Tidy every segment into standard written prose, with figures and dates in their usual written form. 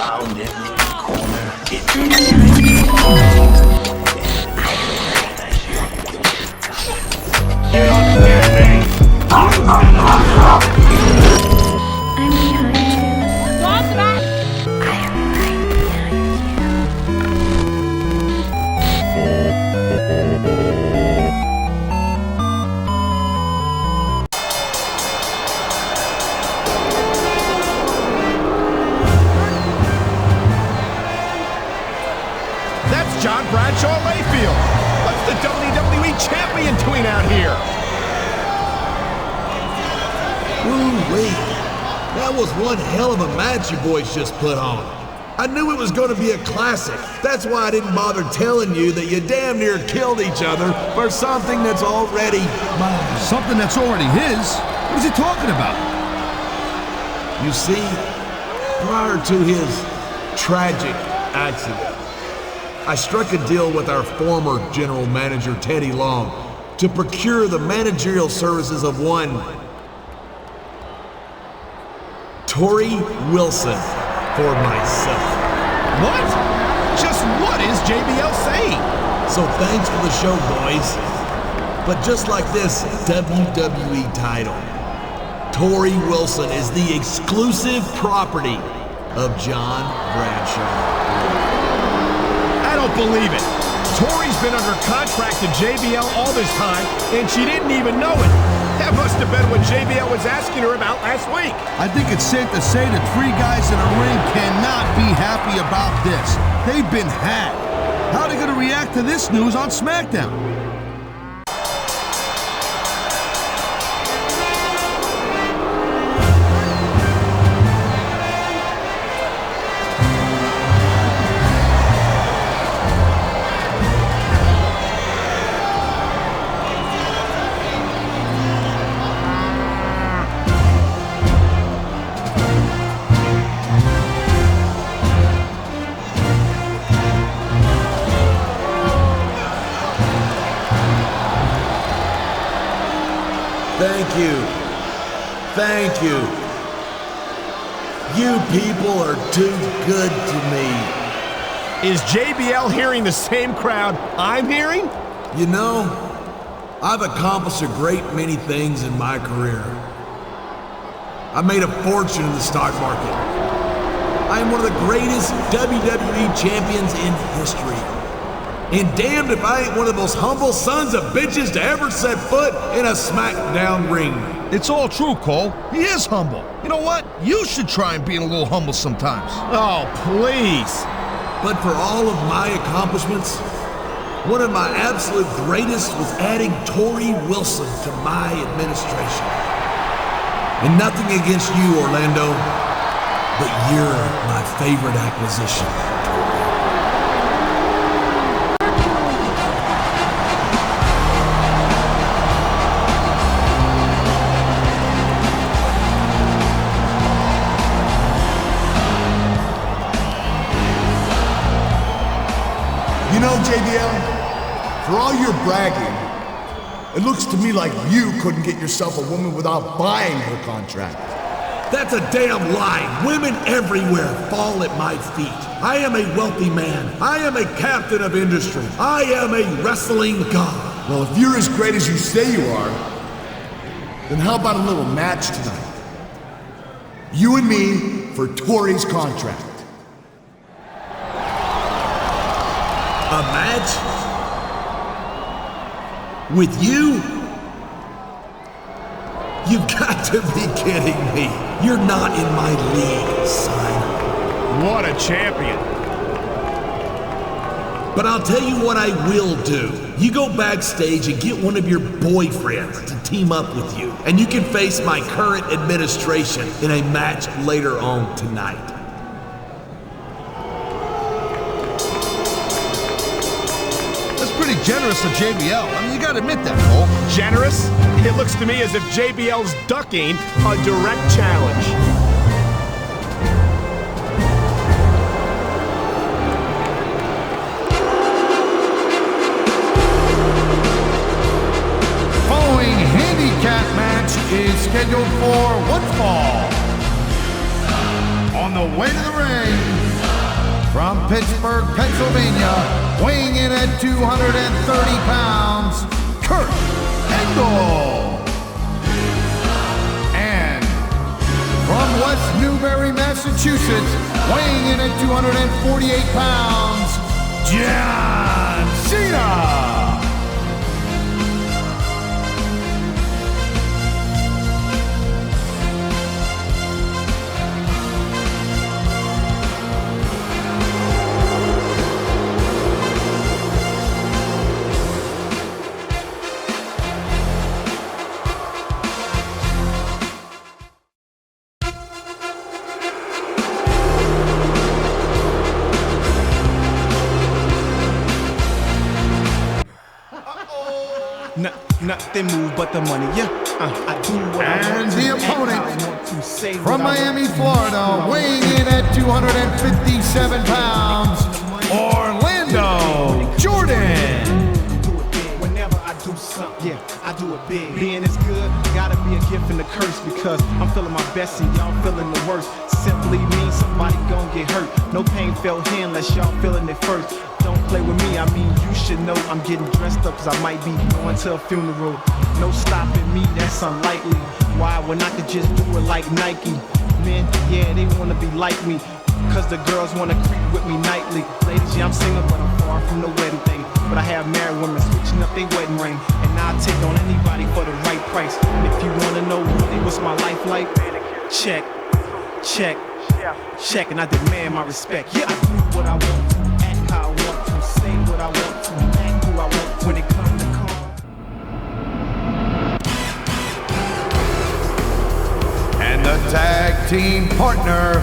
found in the corner. You understand me? That's John Bradshaw Layfield. What's the WWE champion doing out here? Ooh-wee. That was one hell of a match you boys just put on. I knew it was going to be a classic. That's why I didn't bother telling you that you damn near killed each other for something that's already mine. Something that's already his? What is he talking about? You see, prior to his tragic accident, I struck a deal with our former general manager, Teddy Long, to procure the managerial services of one Torrie Wilson for myself. What? Just what is JBL saying? So thanks for the show, boys. But just like this WWE title, Torrie Wilson is the exclusive property of John Bradshaw. I don't believe it. Tori's been under contract to JBL all this time, and she didn't even know it. That must have been what JBL was asking her about last week. I think it's safe to say that three guys in a ring cannot be happy about this. They've been had. How are they going to react to this news on Smackdown? Thank you. Thank you. You people are too good to me. Is JBL hearing the same crowd I'm hearing? You know, I've accomplished a great many things in my career. I made a fortune in the stock market. I am one of the greatest WWE champions in history. And damned if I ain't one of the most humble sons of bitches to ever set foot in a Smackdown ring. It's all true, Cole. He is humble. You know what? You should try and be a little humble sometimes. Oh, please. But for all of my accomplishments, one of my absolute greatest was adding Torrie Wilson to my administration. And nothing against you, Orlando, but you're my favorite acquisition. You know, JBL, for all your bragging, it looks to me like you couldn't get yourself a woman without buying her contract. That's a damn lie. Women everywhere fall at my feet. I am a wealthy man. I am a captain of industry. I am a wrestling god. Well, if you're as great as you say you are, then how about a little match tonight? You and me for Torrie's contract. A match? With you? You've got to be kidding me. You're not in my league, son. What a champion. But I'll tell you what I will do. You go backstage and get one of your boyfriends to team up with you, and you can face my current administration in a match later on tonight. Pretty generous of JBL. I mean, you gotta admit that, Cole. Generous? It looks to me as if JBL's ducking a direct challenge. Following handicap match is scheduled for one fall. On the way to the ring, From Pittsburgh, Pennsylvania, weighing in at 230 pounds, Kurt Angle. And from West Newbury, Massachusetts, weighing in at 248 pounds, John Cena. Nothing move but the money, yeah. I do what I want And to. the opponent from Miami, Florida, weighing in at 257 pounds, Orlando Jordan. Whenever I do something, yeah, I do it big. Being as good, gotta be a gift and a curse because I'm feeling my best and y'all feeling the worst. Simply means somebody gon' get hurt. No pain felt here unless y'all feeling it first. Don't play with me, I mean you should know I'm getting dressed up cause I might be going to a funeral. No stopping me, that's unlikely. Why when I could just do it like Nike? Men, yeah, they wanna be like me cause the girls wanna creep with me nightly. Ladies, yeah, I'm single but I'm far from the wedding thing. But I have married women switching up their wedding ring. And I'll take on anybody for the right price. And if you wanna know really what's my life like, check, check, check, and I demand my respect. Yeah, I do what I want to, act how I want to, say what I want to, act who I want to. When it comes to And the tag team partner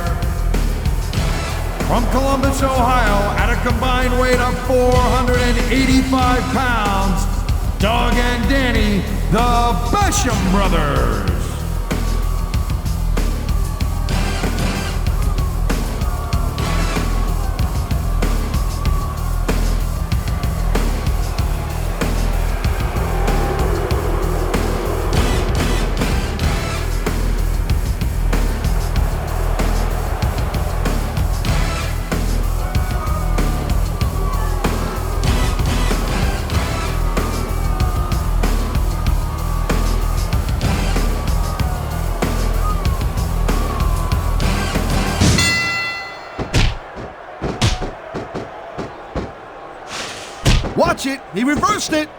from Columbus, Ohio, at a combined weight of 485 pounds, Doug and Danny, the Basham Brothers. Watch it, he reversed it.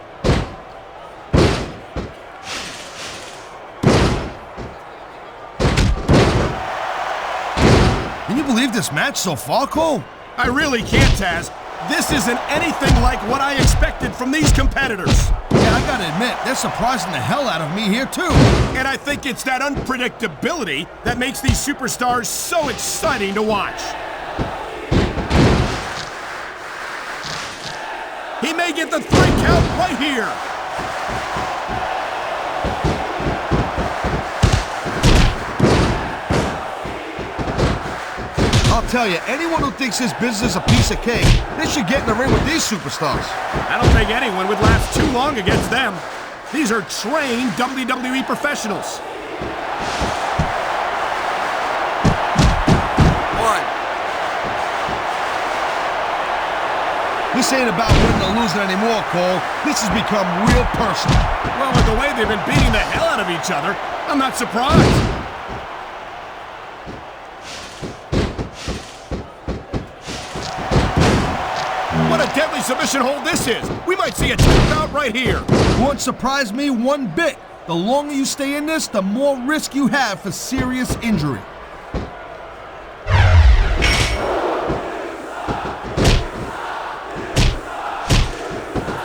Can you believe this match so far, Cole? I really can't, Taz. This isn't anything like what I expected from these competitors. Yeah, I gotta admit, they're surprising the hell out of me here too. And I think it's that unpredictability that makes these superstars so exciting to watch. He may get the 3 count right here. I'll tell you, anyone who thinks this business is a piece of cake, they should get in the ring with these superstars. I don't think anyone would last too long against them. These are trained WWE professionals. This ain't about winning or losing anymore, Cole. This has become real personal. Well, with the way they've been beating the hell out of each other, I'm not surprised. What a deadly submission hold this is. We might see a tap out right here. Won't surprise me one bit. The longer you stay in this, the more risk you have for serious injury.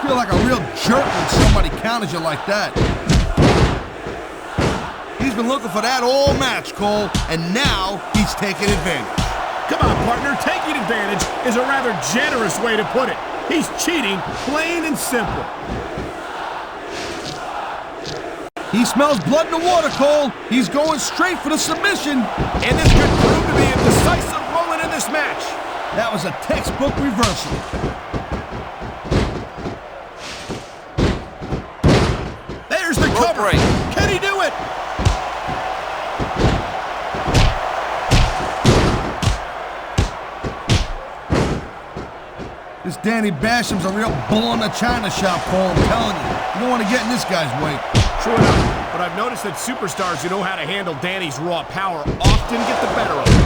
Feel like a real jerk when somebody counters you like that. He's been looking for that all match, Cole, and now he's taking advantage. Come on, partner. Taking advantage is a rather generous way to put it. He's cheating, plain and simple. He smells blood in the water, Cole. He's going straight for the submission. And this could prove to be a decisive moment in this match. That was a textbook reversal. There's the cover. Can he do it? This Danny Basham's a real bull in the china shop, Cole, I'm telling you. You don't want to get in this guy's way. True enough, but I've noticed that superstars who know how to handle Danny's raw power often get the better of him.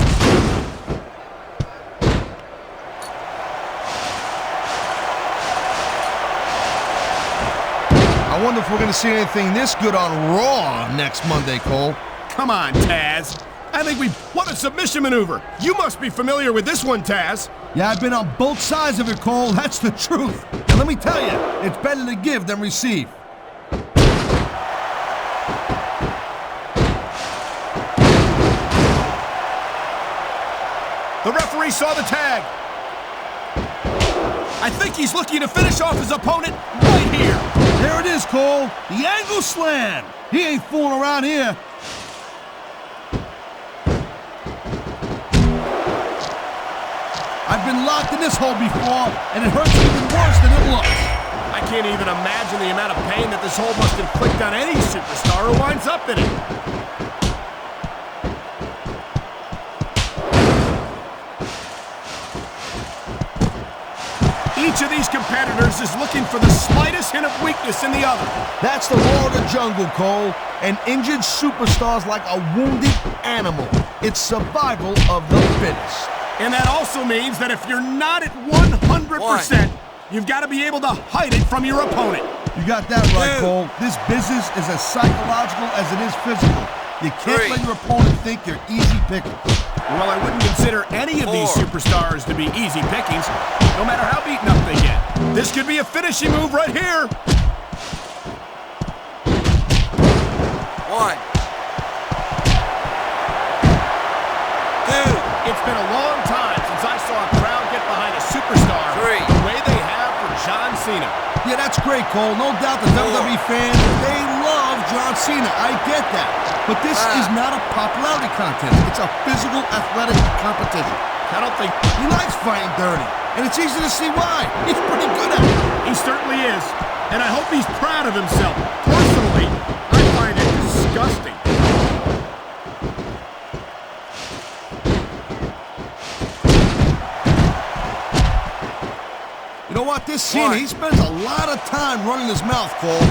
I wonder if we're going to see anything this good on Raw next Monday, Cole. Come on, Taz. I think what a submission maneuver. You must be familiar with this one, Taz. Yeah, I've been on both sides of it, Cole. That's the truth. And let me tell you, it's better to give than receive. The referee saw the tag. I think he's looking to finish off his opponent right here. There it is, Cole. The angle slam. He ain't fooling around here. I've been locked in this hole before, and it hurts even worse than it looks. I can't even imagine the amount of pain that this hole must inflict on any superstar who winds up in it. Each of these competitors is looking for the slightest hint of weakness in the other. That's the law of the jungle, Cole. An injured superstar's like a wounded animal. It's survival of the fittest. And that also means that if you're not at 100%, you've got to be able to hide it from your opponent. You got that right, Cole. This business is as psychological as it is physical. You can't let your opponent think you're easy pickings. Well, I wouldn't consider any of these superstars to be easy pickings, no matter how beaten up they get. This could be a finishing move right here. 1, 2. It's been a long time since I saw a crowd get behind a superstar 3. the way they have for John Cena. Yeah, that's great, Cole. No doubt the WWE fans, they love John Cena. I get that. But this is not a popularity contest. It's a physical, athletic competition. I don't think He likes fighting dirty, and it's easy to see why. He's pretty good at it. he certainly is, and I hope he's proud of himself. Personally, I find it disgusting. You know what? This Cena, he spends a lot of time running his mouth, Cole.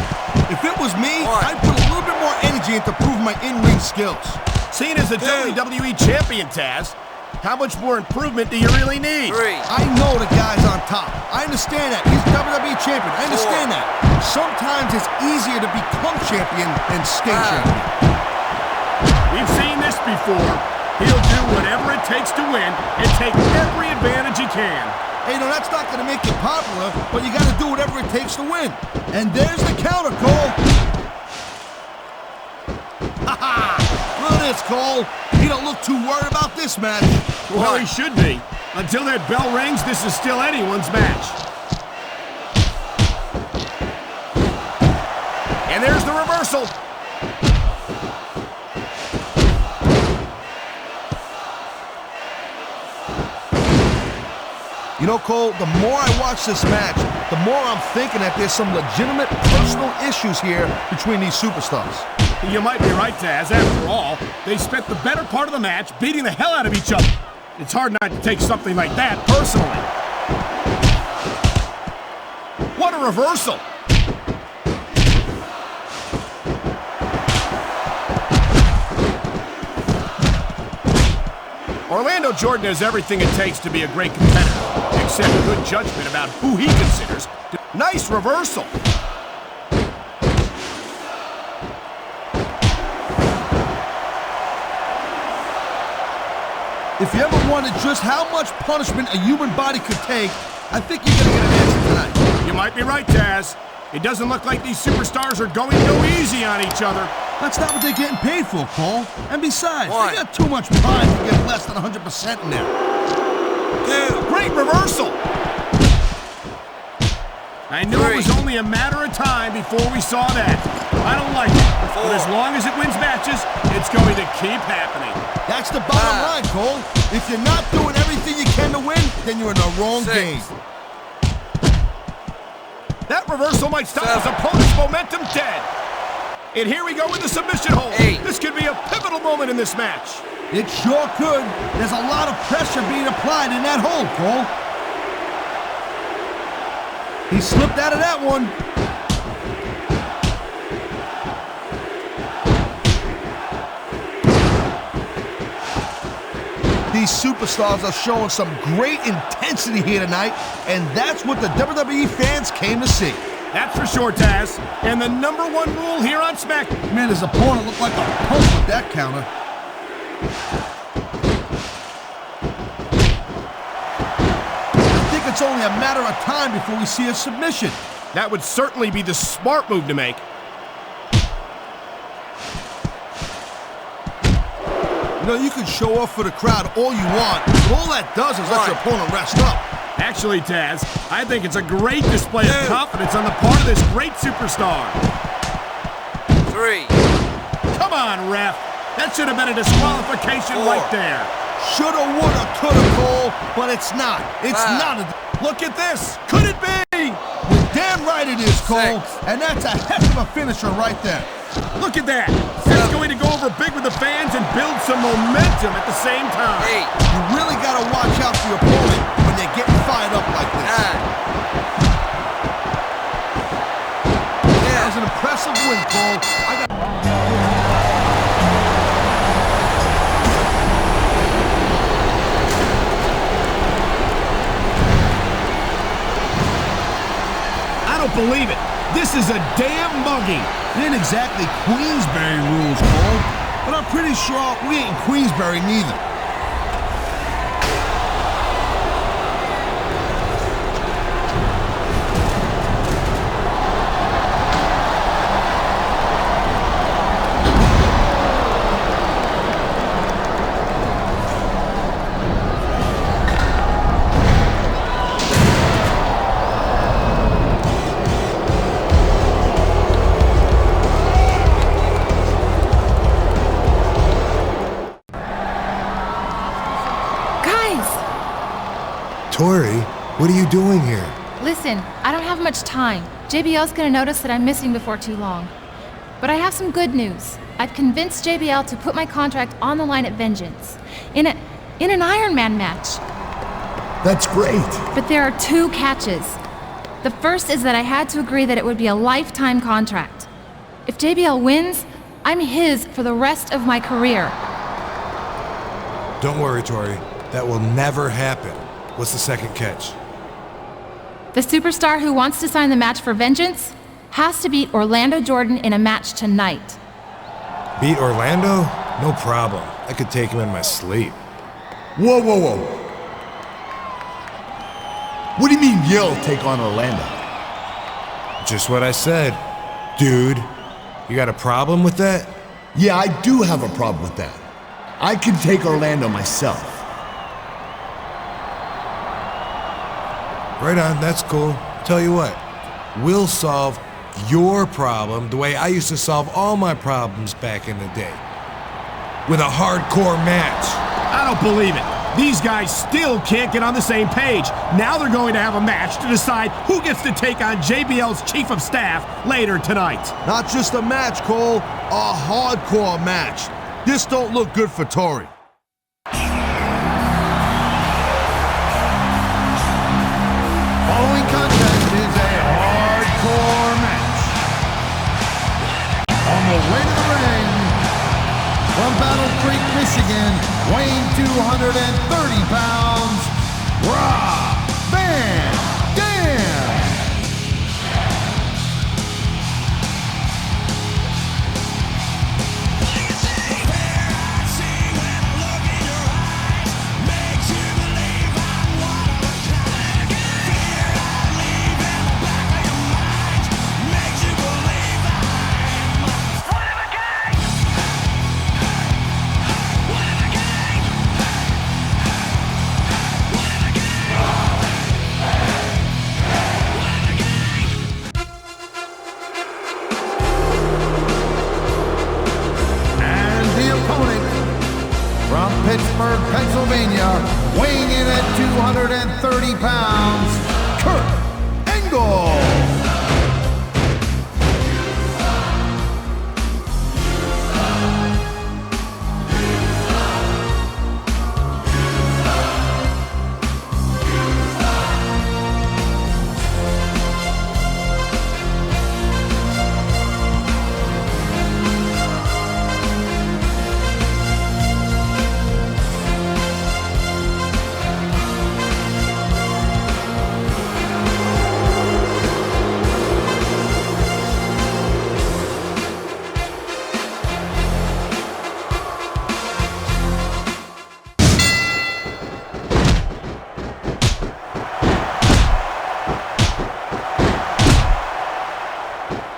If it was me, I'd put a little bit more energy into proving my in-ring skills. Cena's a WWE champion, Taz. How much more improvement do you really need? 3. I know the guy's on top. I understand that. He's WWE champion. I understand that. Sometimes it's easier to become champion than stay champion. We've seen this before. He'll do whatever it takes to win and take every advantage he can. Hey, no, that's not going to make you popular, but you got to do whatever it takes to win. And there's the counter, Cole. Ha-ha! Look at this, Cole. He don't look too worried about this match. Well, he should be. Until that bell rings, this is still anyone's match. And there's the reversal. You know, Cole, the more I watch this match, the more I'm thinking that there's some legitimate personal issues here between these superstars. You might be right, Taz. After all, they spent the better part of the match beating the hell out of each other. It's hard not to take something like that personally. What a reversal! Orlando Jordan has everything it takes to be a great competitor, except good judgment about who he considers. Nice reversal. If you ever wondered just how much punishment a human body could take, I think you're going to get an answer tonight. You might be right, Taz. It doesn't look like these superstars are going to go easy on each other. That's not what they're getting paid for, Cole. And besides, they got too much pride to get less than 100% in there. Great reversal. I knew it was only a matter of time before we saw that. I don't like it, but as long as it wins matches, it's going to keep happening. That's the bottom line, Cole. If you're not doing everything you can to win, then you're in the wrong game. That reversal might stop his opponent's momentum dead. And here we go with the submission hold. This could be a pivotal moment in this match. It sure could. There's a lot of pressure being applied in that hold, Cole. He slipped out of that one. These superstars are showing some great intensity here tonight, and that's what the WWE fans came to see. That's for sure, Taz. And the #1 rule here on SmackDown. Man, his opponent looked like a punk with that counter. I think it's only a matter of time before we see a submission. That would certainly be the smart move to make. You know, you can show off for the crowd all you want, but all that does is let your opponent rest up. Actually, Taz, I think it's a great display of confidence on the part of this great superstar. 3. Come on, ref. That should have been a disqualification 4. right there. Shoulda, woulda, coulda, Cole, but it's not. It's 5. not a... Look at this. Could it be? You're damn right it is, Cole. 6. And that's a heck of a finisher right there. Look at that. That's going to go over big with the fans and build some momentum at the same time. 8. You really got to watch out for your opponent when they're getting fired up like this. 9. That was an impressive win, Cole. I don't believe it. This is a damn mugging. It ain't exactly Queensberry rules, Cole, but I'm pretty sure we ain't in Queensberry neither. Tori, what are you doing here? Listen, I don't have much time. JBL's gonna notice that I'm missing before too long. But I have some good news. I've convinced JBL to put my contract on the line at Vengeance. In an Iron Man match. That's great. But there are 2 catches. The first is that I had to agree that it would be a lifetime contract. If JBL wins, I'm his for the rest of my career. Don't worry, Tori. That will never happen. What's the second catch? The superstar who wants to sign the match for Vengeance has to beat Orlando Jordan in a match tonight. Beat Orlando? No problem. I could take him in my sleep. Whoa, whoa, whoa. What do you mean you'll take on Orlando? Just what I said. Dude, you got a problem with that? Yeah, I do have a problem with that. I can take Orlando myself. Right on, that's cool. Tell you what, we'll solve your problem the way I used to solve all my problems back in the day. With a hardcore match. I don't believe it. These guys still can't get on the same page. Now they're going to have a match to decide who gets to take on JBL's Chief of Staff later tonight. Not just a match, Cole, a hardcore match. This don't look good for Tori. Following contest is a hardcore match. On the way to the ring, from Battle Creek, Michigan, weighing 230 pounds, Rob Van Dam. From Pittsburgh, Pennsylvania, weighing in at 230 pounds, Kurt Angle.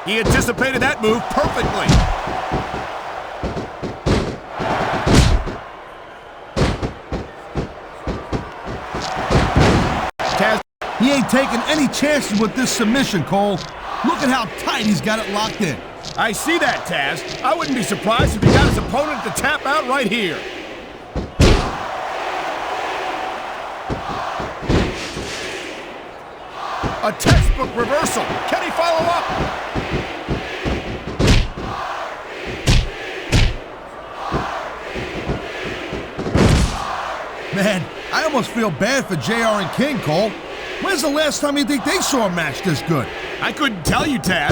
He anticipated that move perfectly. Taz. He ain't taking any chances with this submission, Cole. Look at how tight he's got it locked in. I see that, Taz. I wouldn't be surprised if he got his opponent to tap out right here. A textbook reversal. Can he follow up? Man, I almost feel bad for JR and King, Cole. When's the last time you think they saw a match this good? I couldn't tell you, Taz.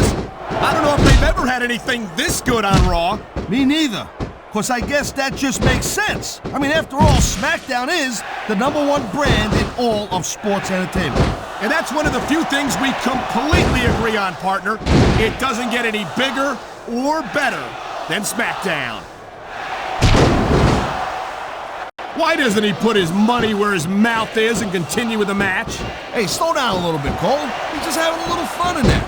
I don't know if they've ever had anything this good on Raw. Me neither. Because I guess that just makes sense. I mean, after all, SmackDown is the #1 brand in all of sports entertainment. And that's one of the few things we completely agree on, partner. It doesn't get any bigger or better than SmackDown. Why doesn't he put his money where his mouth is and continue with the match? Hey, slow down a little bit, Cole. He's just having a little fun in there.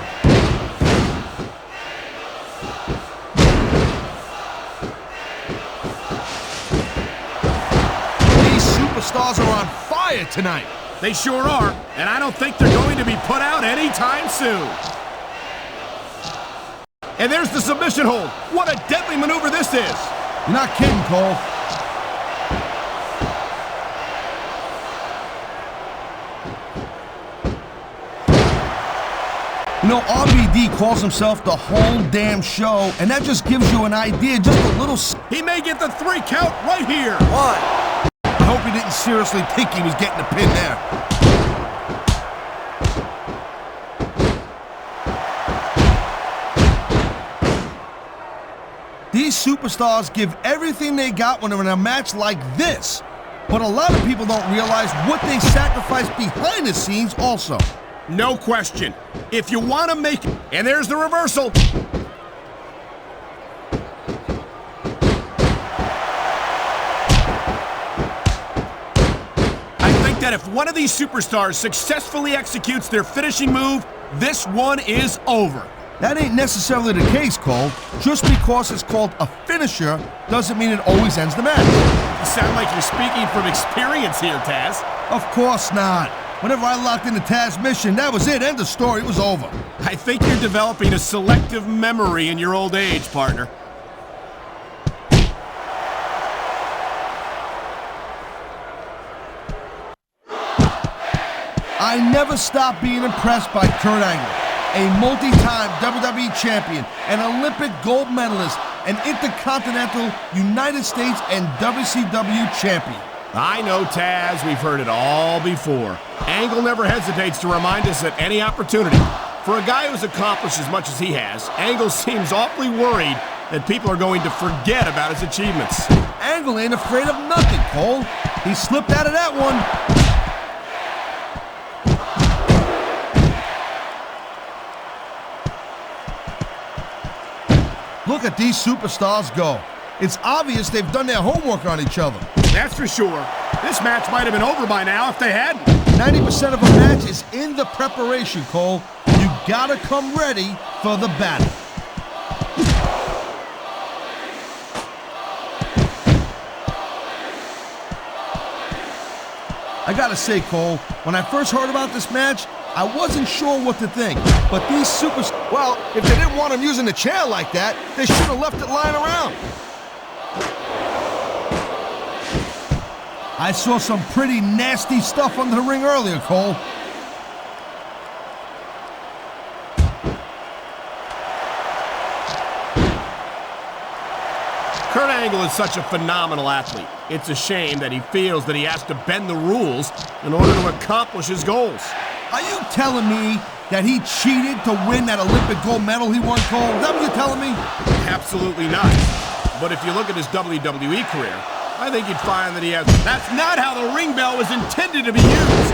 These superstars are on fire tonight. They sure are, and I don't think they're going to be put out anytime soon. And there's the submission hold. What a deadly maneuver this is. You're not kidding, Cole. You know, RVD calls himself the whole damn show, and that just gives you an idea, just a little... He may get the 3 count right here. 1. I hope he didn't seriously think he was getting a pin there. These superstars give everything they got when they're in a match like this. But a lot of people don't realize what they sacrifice behind the scenes also. No question. If you want to make it, and there's the reversal. I think that if one of these superstars successfully executes their finishing move, this one is over. That ain't necessarily the case, Cole. Just because it's called a finisher doesn't mean it always ends the match. You sound like you're speaking from experience here, Taz. Of course not. Whenever I locked into Taz's mission, that was it. End of story. It was over. I think you're developing a selective memory in your old age, partner. I never stopped being impressed by Kurt Angle, a multi-time WWE champion, an Olympic gold medalist, an Intercontinental United States and WCW champion. I know, Taz, we've heard it all before. Angle never hesitates to remind us at any opportunity. For a guy who's accomplished as much as he has, Angle seems awfully worried that people are going to forget about his achievements. Angle ain't afraid of nothing, Cole. He slipped out of that one. Look at these superstars go. It's obvious they've done their homework on each other. That's for sure. This match might have been over by now if they hadn't. 90% of a match is in the preparation, Cole. You gotta come ready for the battle. I gotta say, Cole, when I first heard about this match, I wasn't sure what to think. But these well, if they didn't want him using the chair like that, they should have left it lying around. I saw some pretty nasty stuff under the ring earlier, Cole. Kurt Angle is such a phenomenal athlete. It's a shame that he feels that he has to bend the rules in order to accomplish his goals. Are you telling me that he cheated to win that Olympic gold medal he won, Cole? Is that what you're telling me? Absolutely not. But if you look at his WWE career, I think you'd find that he has... That's not how the ring bell was intended to be used.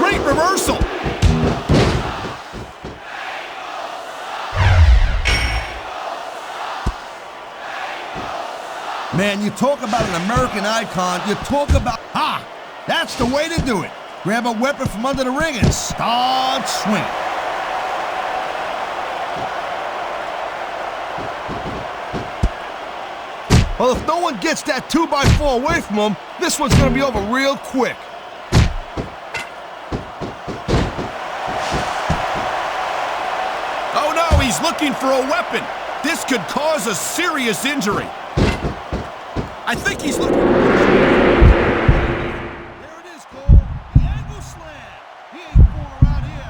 Great reversal. Man, you talk about an American icon, you talk about... that's the way to do it. grab a weapon from under the ring and start swinging. Well, if no one gets that 2x4 away from him, this one's gonna be over real quick. Oh no, he's looking for a weapon. This could cause a serious injury. I think he's looking. There it is, Cole. The angle slam. He ain't fooling around here.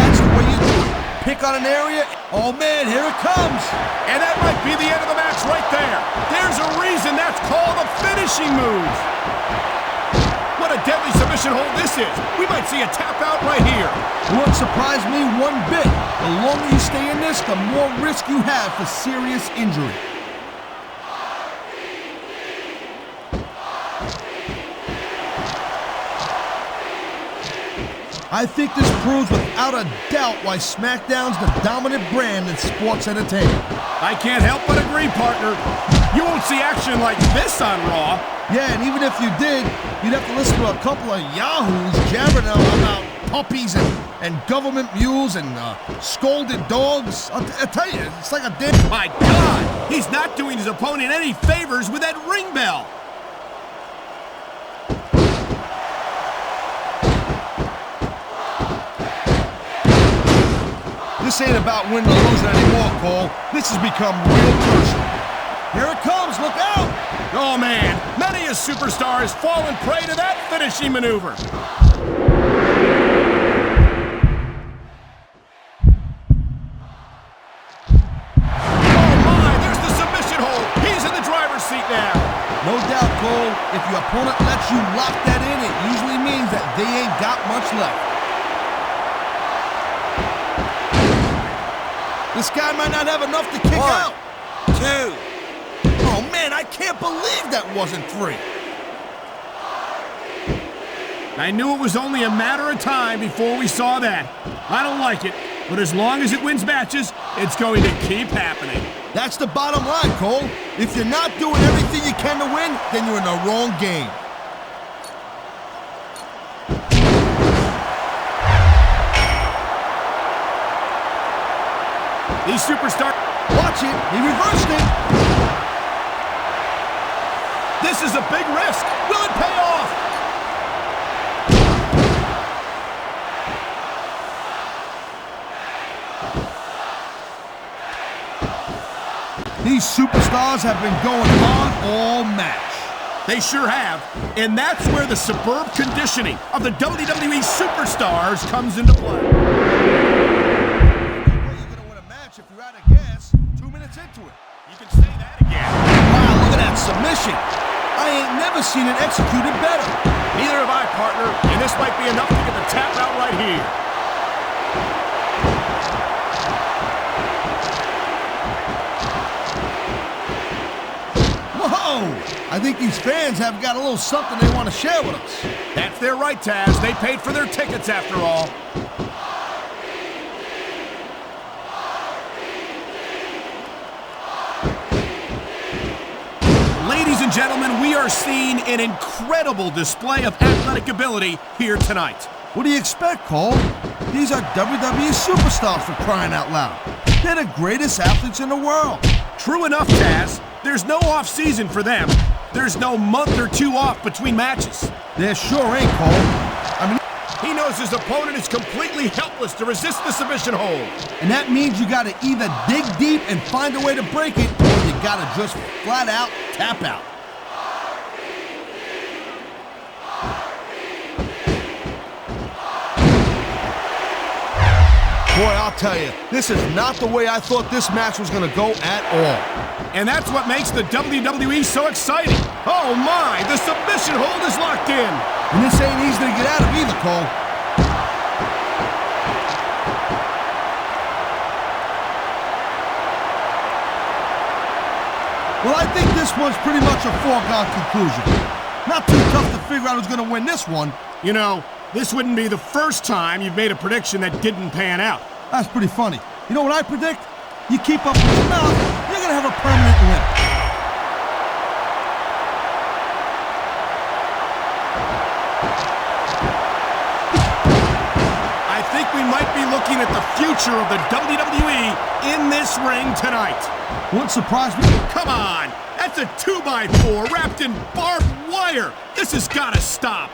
That's the way you do it. Pick on an area. Oh man, here it comes. And that might be the end of the match right there. There's a reason that's called a finishing move. What a deadly submission hold this is. We might see a tap out right here. Won't surprise me one bit. The longer you stay in this, the more risk you have for serious injury. I think this proves without a doubt why SmackDown's the dominant brand in sports entertainment. I can't help but agree, partner. You won't see action like this on Raw. Yeah, and even if you did, you'd have to listen to a couple of yahoos jabbering about puppies and government mules and scolded dogs. I'll tell you, it's like a damn... My God! He's not doing his opponent any favors with that ring bell. This ain't about winning or losing anymore, Cole. This has become real personal. Here it comes, look out! Oh man, many a superstar has fallen prey to that finishing maneuver. Oh my, there's the submission hold. He's in the driver's seat now. No doubt, Cole, if your opponent lets you lock that in, it usually means that they ain't got much left. This guy might not have enough to kick out. 2. Oh man, I can't believe that wasn't 3. I knew it was only a matter of time before we saw that. I don't like it, but as long as it wins matches, it's going to keep happening. That's the bottom line, Cole. If you're not doing everything you can to win, then you're in the wrong game. These superstars... Watch it, he reversed it. This is a big risk. Will it pay off? These superstars have been going on all match. They sure have. And that's where the superb conditioning of the WWE superstars comes into play. If you're out of gas, 2 minutes into it. You can say that again. Wow, look at that submission. I ain't never seen it executed better. Neither have I, partner, and this might be enough to get the tap out right here. Whoa! I think these fans have got a little something they want to share with us. That's their right, Taz. They paid for their tickets after all. Ladies and gentlemen, we are seeing an incredible display of athletic ability here tonight. What do you expect, Cole? These are WWE superstars, for crying out loud. They're the greatest athletes in the world. True enough, Taz. There's no off-season for them. There's no month or two off between matches. There sure ain't, Cole. He knows his opponent is completely helpless to resist the submission hold. And that means you gotta either dig deep and find a way to break it, or you gotta just flat out tap out. Boy, I'll tell you, this is not the way I thought this match was gonna go at all. And that's what makes the WWE so exciting. Oh my, the submission hold is locked in. And this ain't easy to get out of either, Cole. Well, I think this one's pretty much a foregone conclusion. Not too tough to figure out who's gonna win this one. You know, this wouldn't be the first time you've made a prediction that didn't pan out. That's pretty funny. You know what I predict? You keep up with your mouth, you're gonna have a permanent win. looking at the future of the WWE in this ring tonight. Wouldn't surprise me. Come on! That's a 2x4 wrapped in barbed wire! This has got to stop!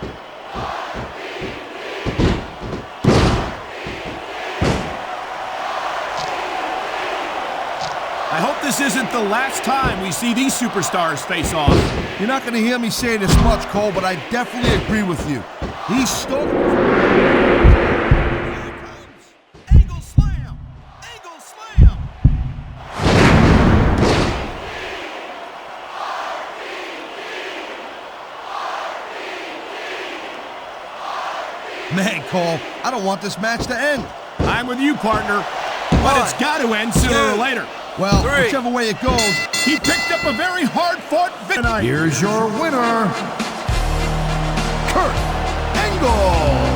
I hope this isn't the last time we see these superstars face off. You're not going to hear me say this much, Cole, but I definitely agree with you. He's stole... Angle slam! Angle slam! Man, Cole, I don't want this match to end. I'm with you, partner. But it's got to end sooner or later. Well, whichever way it goes, he picked up a very hard-fought victory. Here's your winner, Kurt Angle.